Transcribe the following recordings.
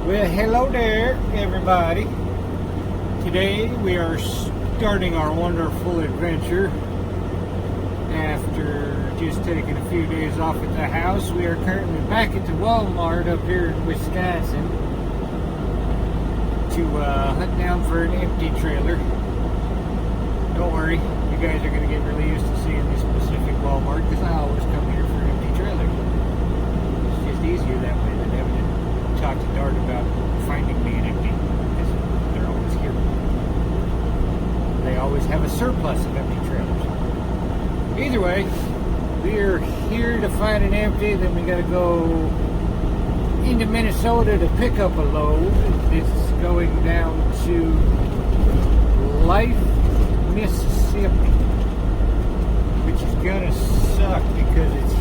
Well, hello there, everybody. Today we are starting our wonderful adventure. After just taking a few days off at the house, we are currently back at the Walmart up here in Wisconsin to hunt down for an empty trailer. Don't worry, you guys are going to get really used to seeing this specific Walmart because I always come here for empty trailers. It's just easier that way than having to talk to Dart about finding me an empty, because they're always here. They always have a surplus of empty trailers. Either way, we're here to find an empty, then we gotta go into Minnesota to pick up a load. It's going down to Life, Mississippi, which is gonna suck because it's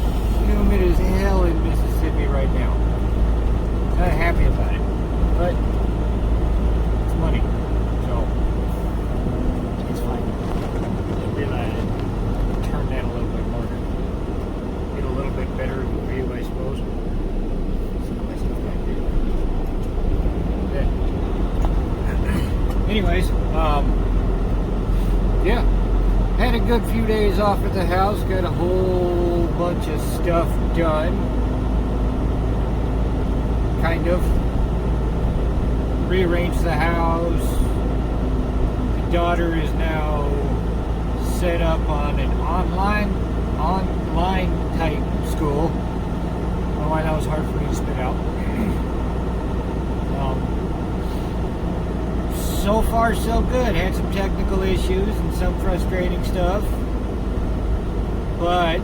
humid as hell in Mississippi right now. Not happy about it, but it's money, so it's fine. I realize turn that a little bit more, get a little bit better view, I suppose. Some of my stuff back there. Anyways, yeah, had a good few days off at the house. Got a whole bunch of stuff done. Kind of rearranged the house. The daughter is now set up on an online type school. I don't know why that was hard for me to spit out. So far so good. Had some technical issues and some frustrating stuff, but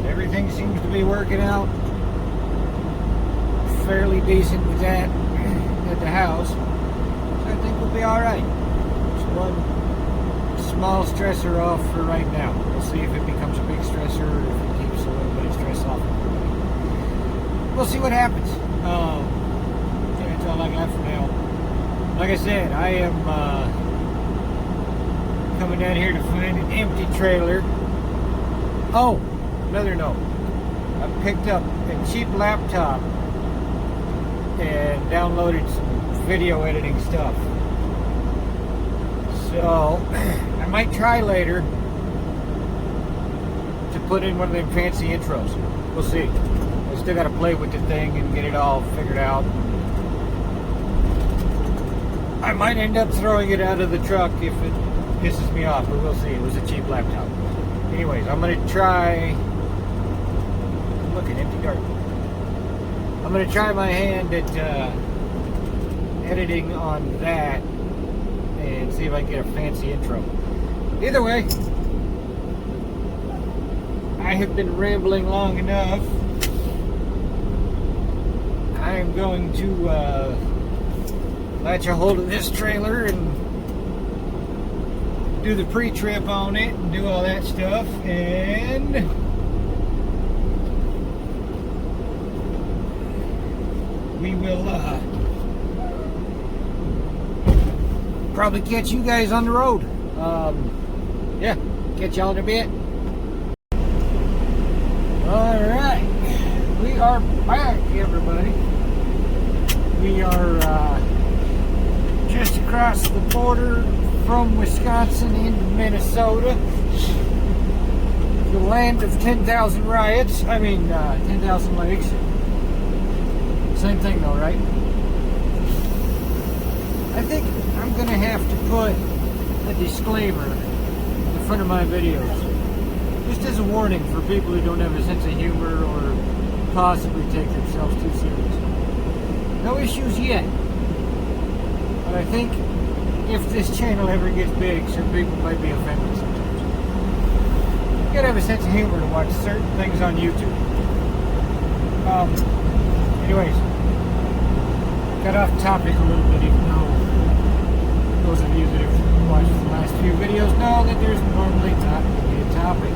everything seems to be working out fairly decent with that at the house, so I think we'll be alright. Just one small stressor off for right now. We'll see if it becomes a big stressor or if it keeps a little bit of stress off everybody. We'll see what happens. Yeah, that's all I got for now. Like I said, I am coming down here to find an empty trailer. Oh, another note. I picked up a cheap laptop and downloaded some video editing stuff. So I might try later to put in one of them fancy intros. We'll see. I still got to play with the thing and get it all figured out. I might end up throwing it out of the truck if it pisses me off, but we'll see. It was a cheap laptop. Anyways, I'm going to try. Look, an empty Dart. I'm going to try my hand at editing on that and see if I can get a fancy intro. Either way, I have been rambling long enough. I am going to latch a hold of this trailer and do the pre-trip on it and do all that stuff, and we will probably catch you guys on the road. Yeah, catch y'all in a bit. Alright, we are back, everybody. We are just across the border from Wisconsin into Minnesota, the land of 10,000 riots. I mean, 10,000 lakes. Same thing though, right? I think I'm gonna have to put a disclaimer in the front of my videos, just as a warning for people who don't have a sense of humor or possibly take themselves too seriously. No issues yet, but I think if this channel ever gets big, some people might be offended sometimes. You gotta have a sense of humor to watch certain things on YouTube. Anyways, got off topic a little bit, even though those of you that have watched the last few videos know that there's normally not really a topic.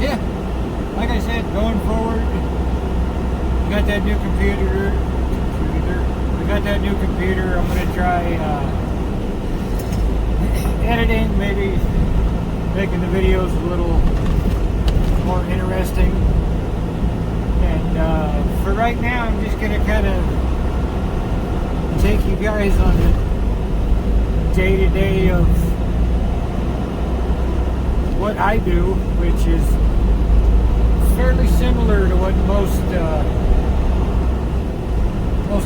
Yeah, like I said, going forward, we got that new computer. We got that new computer. I'm gonna try editing, maybe making the videos a little more interesting. right now I'm just going to kind of take you guys on the day-to-day of what I do, which is fairly similar to what most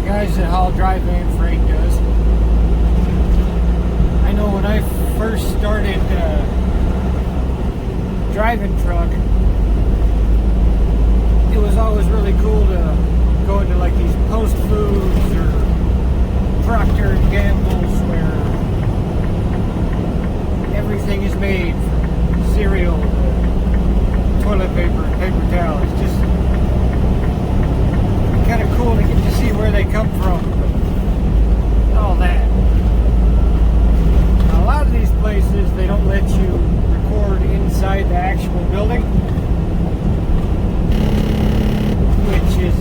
guys that haul dry van freight does. I know when I first started driving truck, it was always really cool to go into like these Post Foods or Procter and Gamble's where everything is made from cereal to toilet paper and paper towels. It's just kind of cool to get to see where they come from and all that. Now, a lot of these places, they don't let you record inside the actual building, which is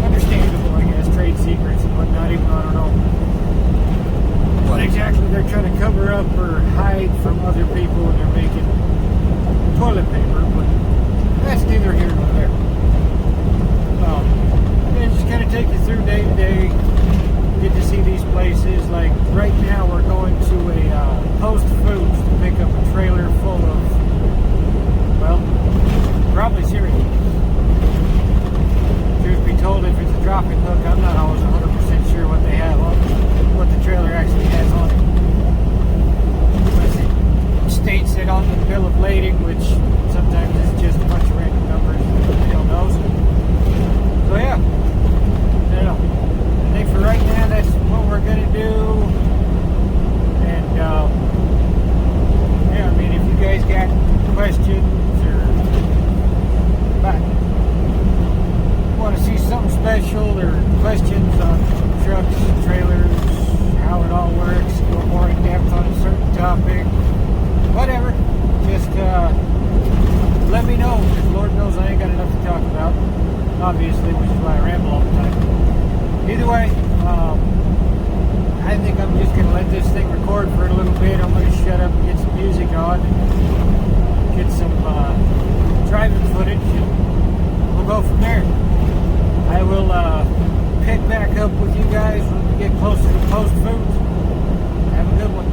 understandable, I guess, trade secrets and whatnot, even though I don't know what exactly they're trying to cover up or hide from other people when they're making toilet paper, but that's neither here nor there. And just kind of take you through day to day, get to see these places. Like right now we're going to a Post Foods to pick up a trailer full of, well, probably cereal. Truth be told, if it's a dropping hook, I'm not always 100% sure what they have on, what the trailer actually has on it. Unless it states it on the bill of lading, which sometimes is just a bunch of random numbers nobody knows. So yeah, I don't know. I think for right now, that's what we're gonna do. And yeah, I mean, if you guys got questions or want to see something special or questions on trucks, trailers, how it all works, go more in depth on a certain topic, whatever, just let me know, because Lord knows I ain't got enough to talk about, obviously, which is why I ramble all the time. Either way, I think I'm just going to let this thing record for a little bit. I'm going to shut up and get some music on and get some driving footage, and we'll go from there. I will pick back up with you guys when we get closer to Post Foods. Have a good one.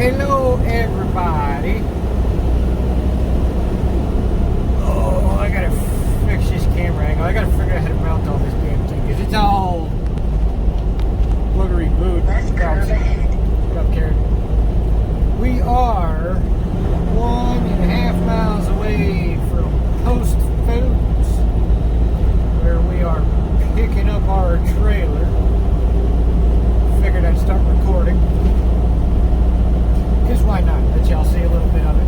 Hello everybody. Oh, I gotta fix this camera angle. I gotta figure out how to mount all this damn thing, because it's all boogery boot. Get up, Karen. We are 1.5 miles away from Post Foods, where we are picking up our trailer. Figured I'd start recording. Because why not? Let y'all see a little bit of it.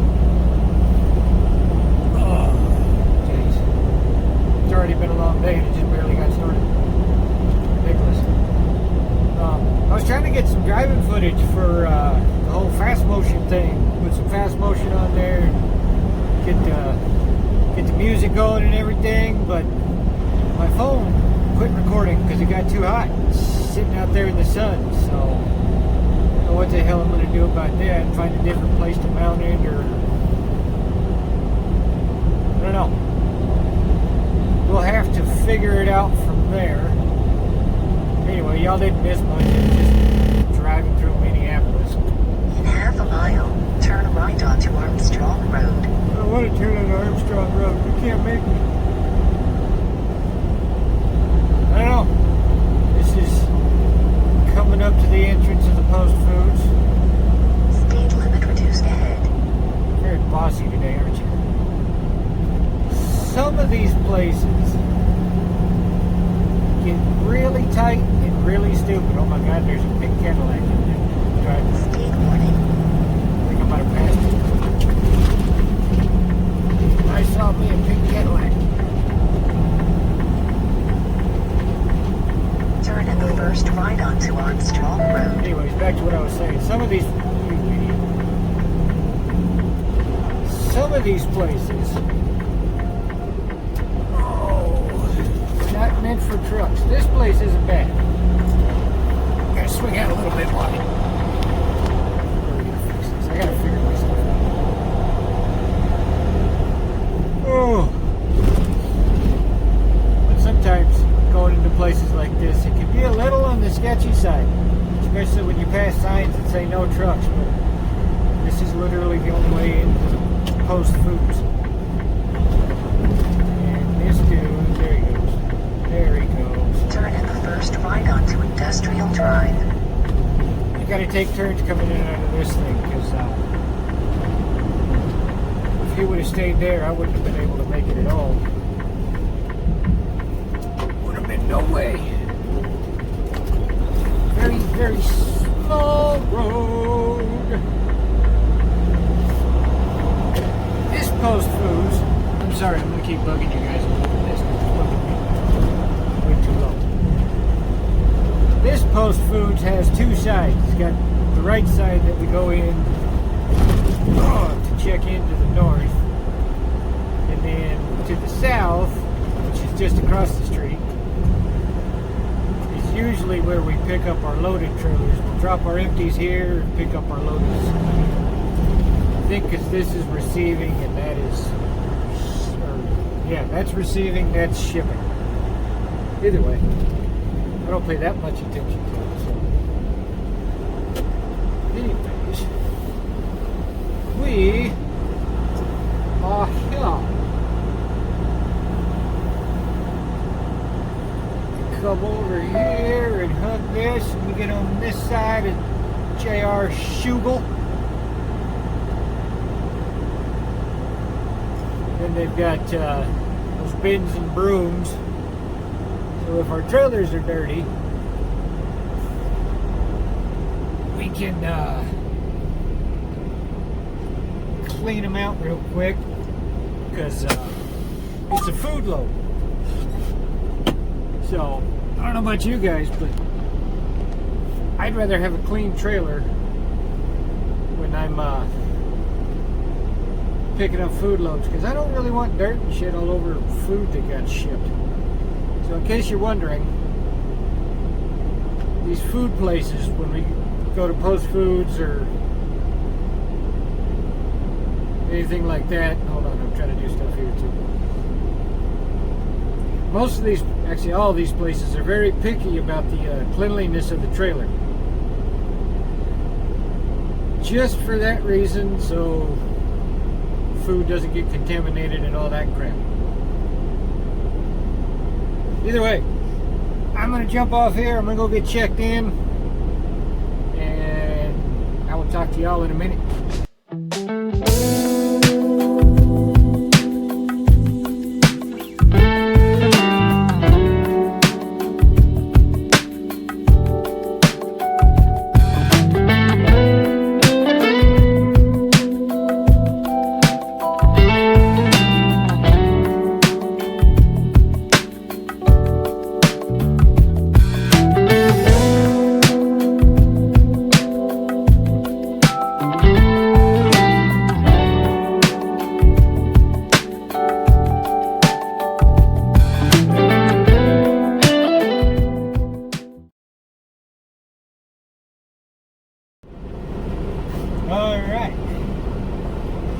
get the music going and everything, but my phone quit recording because it got too hot sitting out there in the sun. So I don't know what the hell I'm going to do about that. Find a different place to mount it, or I don't know. We'll have to figure it out from there. Anyway, y'all didn't miss much. It's just driving through Minneapolis. In half a mile, turn right onto Armstrong Road. I don't want to turn on Armstrong Road. You can't make me. I don't know. This is coming up to the entrance of the Post Foods. Speed limit reduced ahead. Very bossy today, aren't you? Some of these places get really tight and really stupid. Oh my God, there's a big Cadillac in there. Driving. Speed warning. I think I might have passed it. I saw me a big Cadillac. Turn at the first right onto Armstrong Road. Anyways, back to what I was saying. Some of these places, not meant for trucks. This place isn't bad. Gotta swing out a little bit wide. We're gonna fix this. I gotta figure myself out. Oh. But sometimes going into places like this, it can be a little on the sketchy side. Especially when you pass signs that say no trucks. But this is literally the only way into the Post Foods. And this dude, there he goes. There he goes. Turn at the first right onto Industrial Drive. You gotta take turns coming in and out of this thing, because if he would have stayed there, I wouldn't have been able to make it at all. Would have been no way. Very, very small road. This Post Foods, I'm sorry, I'm gonna keep bugging you guys a little bit. This way too low. This Post Foods has two sides. It's got the right side that we go in to check into the north, and then to the south, which is just across the street, is usually where we pick up our loaded trailers. We'll drop our empties here and pick up our loadeds. I think because this is receiving and that is, that's receiving, that's shipping. Either way, I don't pay that much attention to it. So, anyways, we are here. Come over here and hug this, and we get on this side of J.R. Schugel. Then they've got those bins and brooms. So if our trailers are dirty, we can clean them out real quick, because it's a food load. So I don't know about you guys, but I'd rather have a clean trailer when I'm picking up food loads, because I don't really want dirt and shit all over food that got shipped. So in case you're wondering, these food places, when we go to Post Foods or anything like that, hold on, I'm trying to do stuff here too. Most of these, actually all of these places, are very picky about the cleanliness of the trailer. Just for that reason, so food doesn't get contaminated and all that crap. Either way, I'm going to jump off here. I'm going to go get checked in, and I will talk to y'all in a minute. Alright.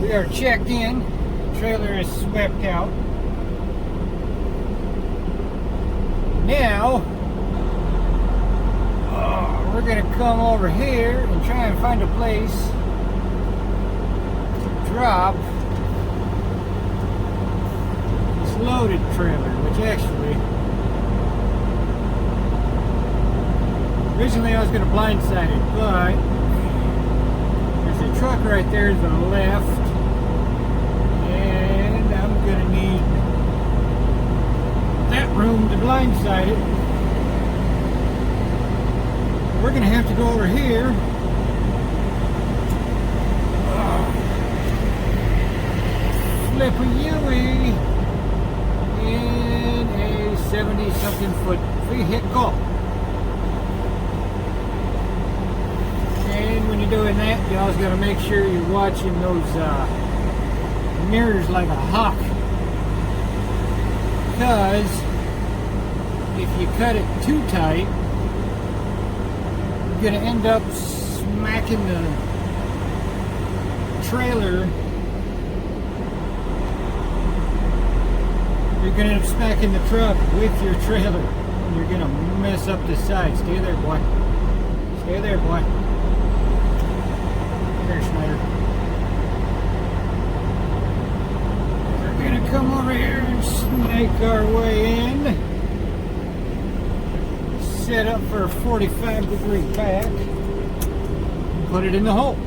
We are checked in. Trailer is swept out. Now, we're going to come over here and try and find a place to drop this loaded trailer, which actually, originally I was going to blindside it, but there's a truck right there to the left, and I'm going to need that room to blindside it. We're going to have to go over here. Flip a Yui in a 70-something foot vehicle. And when you're doing that, you always got to make sure you're watching those mirrors like a hawk. Because if you cut it too tight, you're going to end up smacking the trailer. You're going to end up smacking the truck with your trailer. And you're going to mess up the side. Stay there, boy. Stay there, boy. There, Schneider. We're going to come over here and snake our way in. Set up for a 45-degree back. And put it in the hole.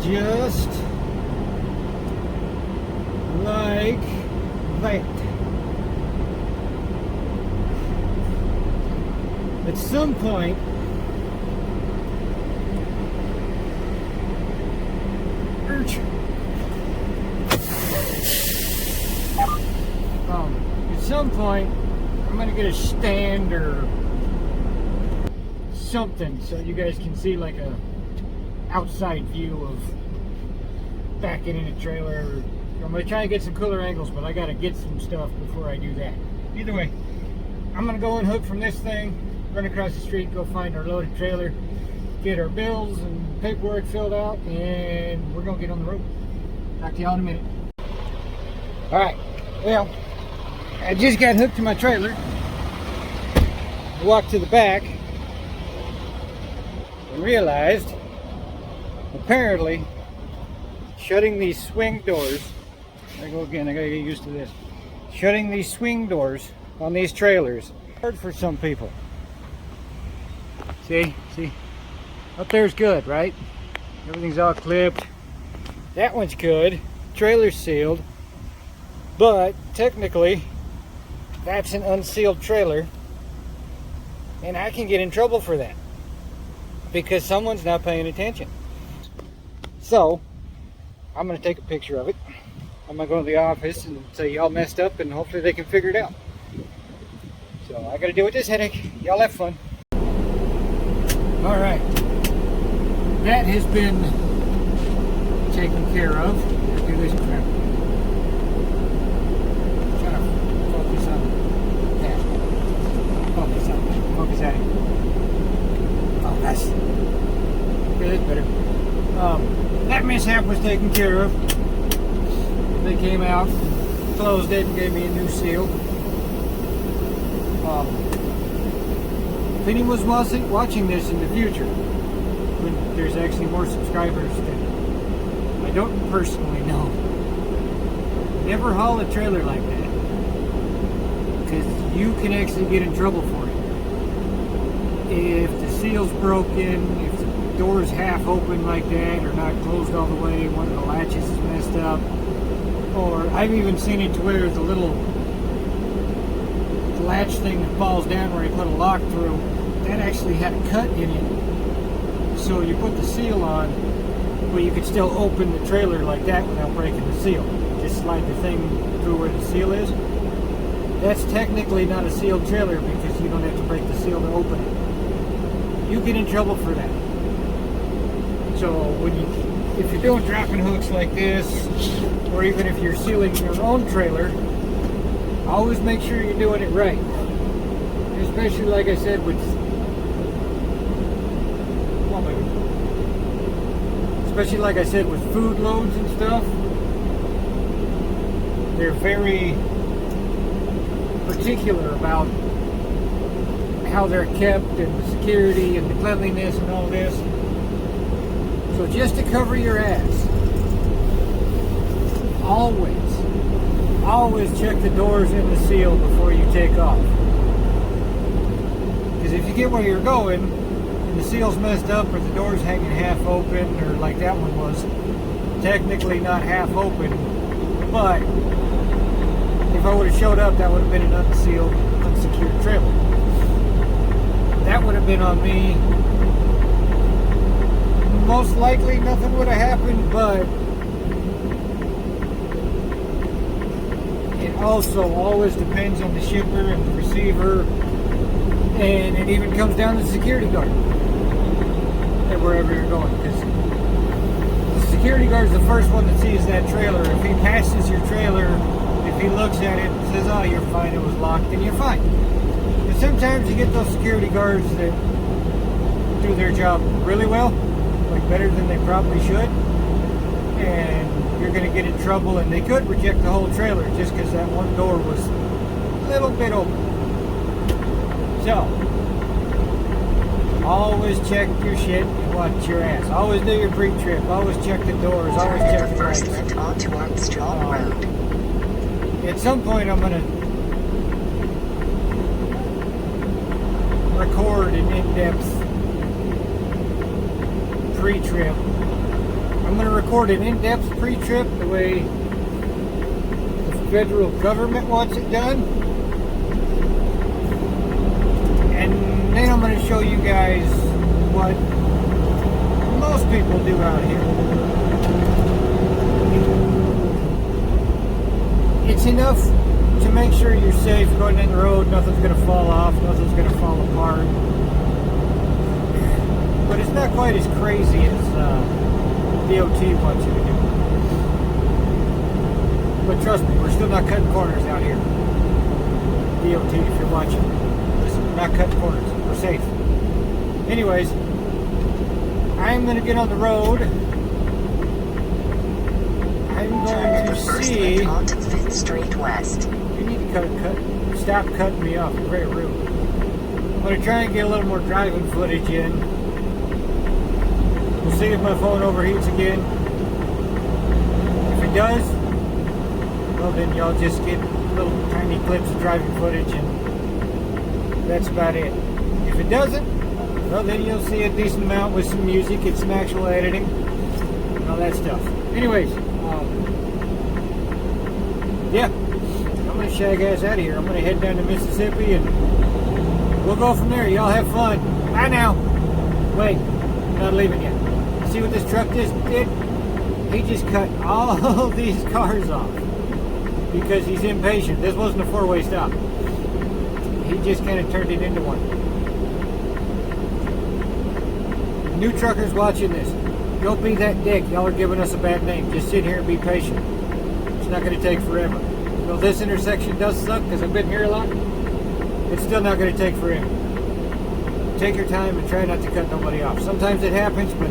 Just like that. At some point, I'm going to get a stand or something so you guys can see like a outside view of backing in a trailer. I'm going to try and get some cooler angles, but I got to get some stuff before I do that. Either way, I'm going to go unhook from this thing, run across the street, go find our loaded trailer, get our bills and paperwork filled out, and we're going to get on the road. Talk to y'all in a minute. Alright, well, I just got hooked to my trailer. I walked to the back and realized apparently shutting these swing doors, I go again, I gotta get used to this. Shutting these swing doors on these trailers hard for some people. See, up there's good, right? Everything's all clipped. That one's good. Trailer's sealed, but technically that's an unsealed trailer, and I can get in trouble for that because someone's not paying attention. So I'm going to take a picture of it. I'm going to go to the office and say y'all messed up, and hopefully they can figure it out. So I got to deal with this headache. Y'all have fun. Alright, that has been taken care of. Let's do this crap. Try to focus on that. Focus at it. Oh, that's good, better. That mishap was taken care of. They came out, closed it, and gave me a new seal. If anyone's watching this in the future, when there's actually more subscribers that I don't personally know, never haul a trailer like that, because you can actually get in trouble for it. If the seal's broken, if the door's half open like that, or not closed all the way, one of the latches is messed up, or I've even seen it to where the little latch thing that falls down where you put a lock through, that actually had a cut in it. So you put the seal on, but you could still open the trailer like that without breaking the seal. Just slide the thing through where the seal is. That's technically not a sealed trailer because you don't have to break the seal to open it. you get in trouble for that. So if you're doing dropping hooks like this, or even if you're sealing your own trailer, always make sure you're doing it right. Especially, like I said, especially like I said with food loads and stuff. They're very particular about how they're kept and the security and the cleanliness and all this. So just to cover your ass, always check the doors and the seal before you take off. Because if you get where you're going and the seal's messed up or the door's hanging half open, or like that one was, technically not half open, but if I would have showed up, that would have been an unsealed, unsecured trailer. That would have been on me. Most likely nothing would have happened, but it also always depends on the shipper and the receiver, and it even comes down to the security guard at wherever you're going, because the security guard is the first one that sees that trailer. If he passes your trailer, if he looks at it and says, oh, you're fine, it was locked, then you're fine. But sometimes you get those security guards that do their job really well, like better than they probably should, and you're going to get in trouble, and they could reject the whole trailer just because that one door was a little bit open. So, always check your shit and watch your ass. Always do your pre-trip. Always check the doors. Always Turn check at the the first lights. lift onto Armstrong Road. At some point, I'm going to record an in-depth pre-trip. I'm going to record an in-depth pre-trip the way the federal government wants it done. And then I'm going to show you guys what most people do out here. It's enough to make sure you're safe going down the road, nothing's going to fall off, nothing's going to fall apart. But it's not quite as crazy as DOT wants you to do. But trust me, we're still not cutting corners out here. DOT, if you're watching. Listen, we're not cutting corners. We're safe. Anyways, I'm going to get on the road. I'm Turn at going the to first see... lift onto 5th Street West. You need to stop cutting me off. You're very rude. I'm going to try and get a little more driving footage in. We'll see if my phone overheats again. If it does, well then y'all just get little tiny clips of driving footage, and that's about it. If it doesn't, well then you'll see a decent amount with some music and some actual editing and all that stuff. Anyways, yeah, I'm going to shag ass out of here. I'm going to head down to Mississippi and we'll go from there. Y'all have fun. Bye now. Wait, I'm not leaving yet. See what this truck just did? He just cut all these cars off because he's impatient. This wasn't a four-way stop. He just kind of turned it into one. New truckers watching this, don't be that dick. Y'all are giving us a bad name. Just sit here and be patient. It's not going to take forever. Though this intersection does suck because I've been here a lot, it's still not going to take forever. Take your time and try not to cut nobody off. Sometimes it happens, but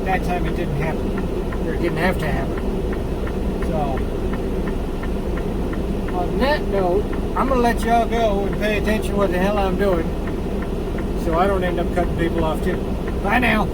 that time it didn't happen. Or it didn't have to happen. So, on that note, I'm going to let y'all go and pay attention to what the hell I'm doing so I don't end up cutting people off too. Bye now.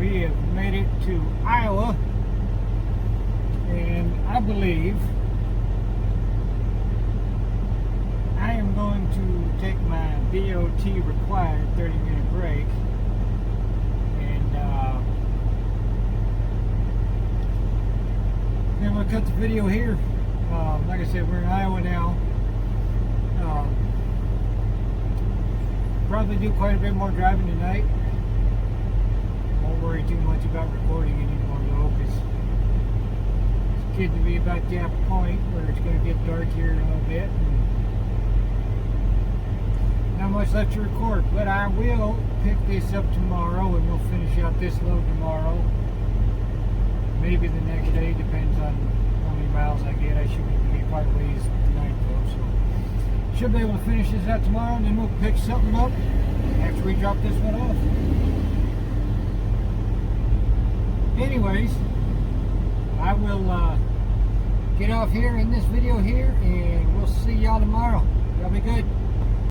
we have made it to Iowa, and I believe I am going to take my DOT required 30-minute break, and then we'll cut the video here. Like I said, we're in Iowa now. Probably do quite a bit more driving tonight. Won't worry too much about recording anymore though, because it's getting to be about that point where it's going to get dark here in a little bit. And not much left to record, but I will pick this up tomorrow and we'll finish out this load tomorrow. Maybe the next day, depends on how many miles I get. I should be quite a ways tonight though, so should be able to finish this out tomorrow, and then we'll pick something up after we drop this one off. Anyways, I will get off here in this video here, and we'll see y'all tomorrow. Y'all be good.